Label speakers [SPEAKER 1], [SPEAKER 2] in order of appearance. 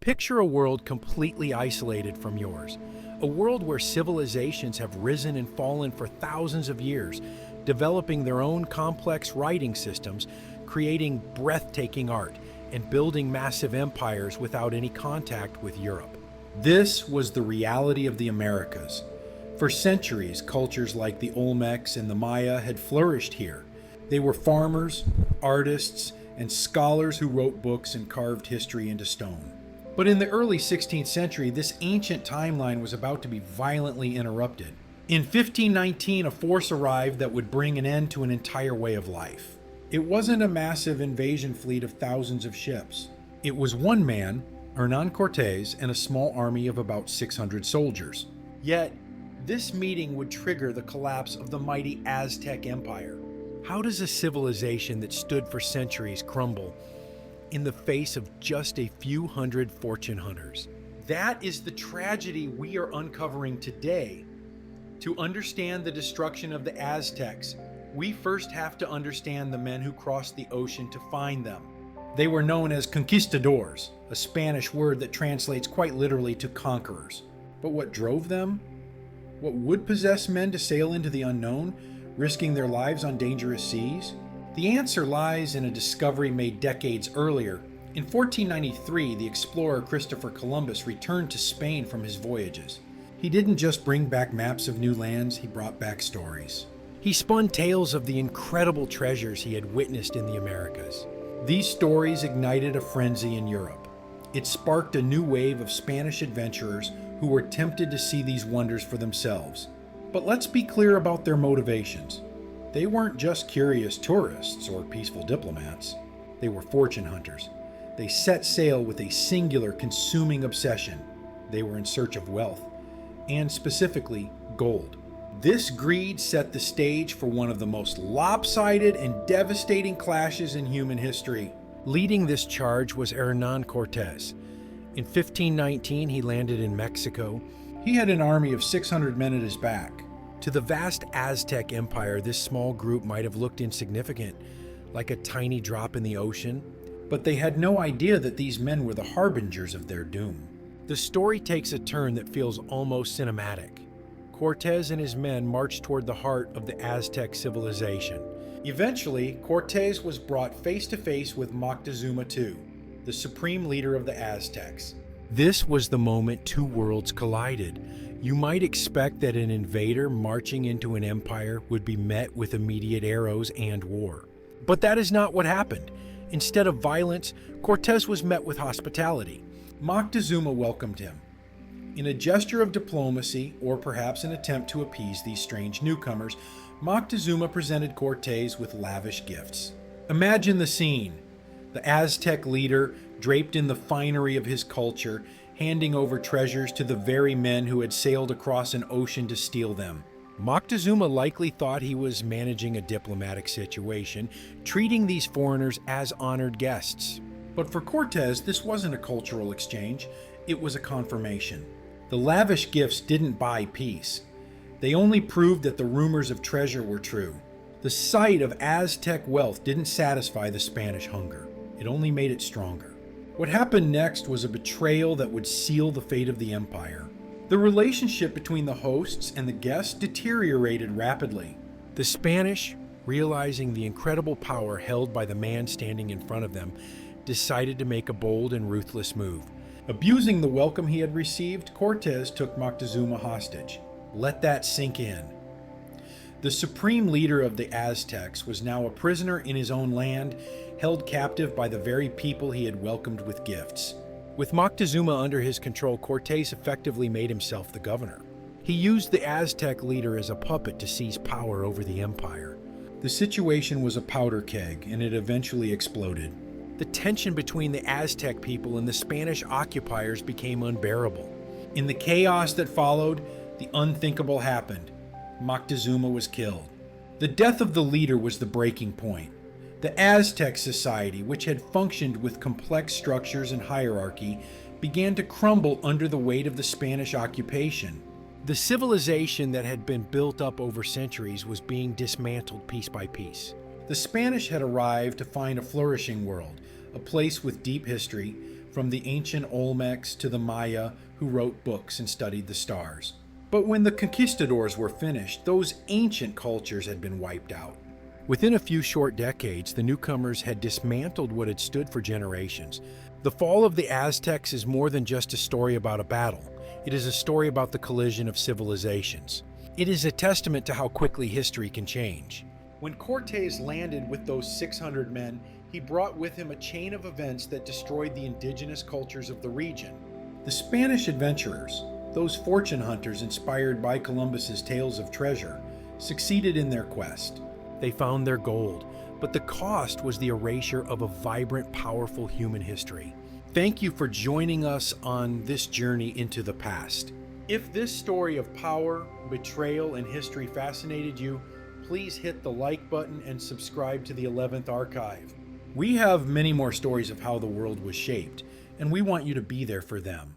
[SPEAKER 1] Picture a world completely isolated from yours, a world where civilizations have risen and fallen for thousands of years, developing their own complex writing systems, creating breathtaking art, and building massive empires without any contact with Europe. This was the reality of the Americas. For centuries, cultures like the Olmecs and the Maya had flourished here. They were farmers, artists, and scholars who wrote books and carved history into stone. But in the early 16th century, this ancient timeline was about to be violently interrupted. In 1519, a force arrived that would bring an end to an entire way of life. It wasn't a massive invasion fleet of thousands of ships. It was one man, Hernán Cortés, and a small army of about 600 soldiers. Yet, this meeting would trigger the collapse of the mighty Aztec Empire. How does a civilization that stood for centuries crumble in the face of just a few hundred fortune hunters? That is the tragedy we are uncovering today. To understand the destruction of the Aztecs, we first have to understand the men who crossed the ocean to find them. They were known as Conquistadors, a Spanish word that translates quite literally to conquerors. But what drove them? What would possess men to sail into the unknown, risking their lives on dangerous seas? The answer lies in a discovery made decades earlier. In 1493, the explorer Christopher Columbus returned to Spain from his voyages. He didn't just bring back maps of new lands, he brought back stories. He spun tales of the incredible treasures he had witnessed in the Americas. These stories ignited a frenzy in Europe. It sparked a new wave of Spanish adventurers who were tempted to see these wonders for themselves. But let's be clear about their motivations. They weren't just curious tourists or peaceful diplomats. They were fortune hunters. They set sail with a singular, consuming obsession. They were in search of wealth, and specifically, gold. This greed set the stage for one of the most lopsided and devastating clashes in human history. Leading this charge was Hernán Cortés. In 1519, he landed in Mexico. He had an army of 600 men at his back. To the vast Aztec Empire, this small group might have looked insignificant, like a tiny drop in the ocean, but they had no idea that these men were the harbingers of their doom. The story takes a turn that feels almost cinematic. Cortés and his men marched toward the heart of the Aztec civilization. Eventually, Cortés was brought face to face with Moctezuma II, the supreme leader of the Aztecs. This was the moment two worlds collided. You might expect that an invader marching into an empire would be met with immediate arrows and war. But that is not what happened. Instead of violence, Cortés was met with hospitality. Moctezuma welcomed him. In a gesture of diplomacy, or perhaps an attempt to appease these strange newcomers, Moctezuma presented Cortés with lavish gifts. Imagine the scene. The Aztec leader, draped in the finery of his culture, handing over treasures to the very men who had sailed across an ocean to steal them. Moctezuma likely thought he was managing a diplomatic situation, treating these foreigners as honored guests. But for Cortés, this wasn't a cultural exchange, it was a confirmation. The lavish gifts didn't buy peace. They only proved that the rumors of treasure were true. The sight of Aztec wealth didn't satisfy the Spanish hunger. It only made it stronger. What happened next was a betrayal that would seal the fate of the empire. The relationship between the hosts and the guests deteriorated rapidly. The Spanish, realizing the incredible power held by the man standing in front of them, decided to make a bold and ruthless move. Abusing the welcome he had received, Cortés took Moctezuma hostage. Let that sink in. The supreme leader of the Aztecs was now a prisoner in his own land, held captive by the very people he had welcomed with gifts. With Moctezuma under his control, Cortés effectively made himself the governor. He used the Aztec leader as a puppet to seize power over the empire. The situation was a powder keg, and it eventually exploded. The tension between the Aztec people and the Spanish occupiers became unbearable. In the chaos that followed, the unthinkable happened. Moctezuma was killed. The death of the leader was the breaking point. The Aztec society, which had functioned with complex structures and hierarchy, began to crumble under the weight of the Spanish occupation. The civilization that had been built up over centuries was being dismantled piece by piece. The Spanish had arrived to find a flourishing world, a place with deep history, from the ancient Olmecs to the Maya who wrote books and studied the stars. But when the conquistadors were finished, those ancient cultures had been wiped out. Within a few short decades, the newcomers had dismantled what had stood for generations. The fall of the Aztecs is more than just a story about a battle. It is a story about the collision of civilizations. It is a testament to how quickly history can change. When Cortés landed with those 600 men, he brought with him a chain of events that destroyed the indigenous cultures of the region. The Spanish adventurers, those fortune hunters inspired by Columbus's tales of treasure, succeeded in their quest. They found their gold, but the cost was the erasure of a vibrant, powerful human history. Thank you for joining us on this journey into the past. If this story of power, betrayal, and history fascinated you, please hit the like button and subscribe to the 11th Archive. We have many more stories of how the world was shaped, and we want you to be there for them.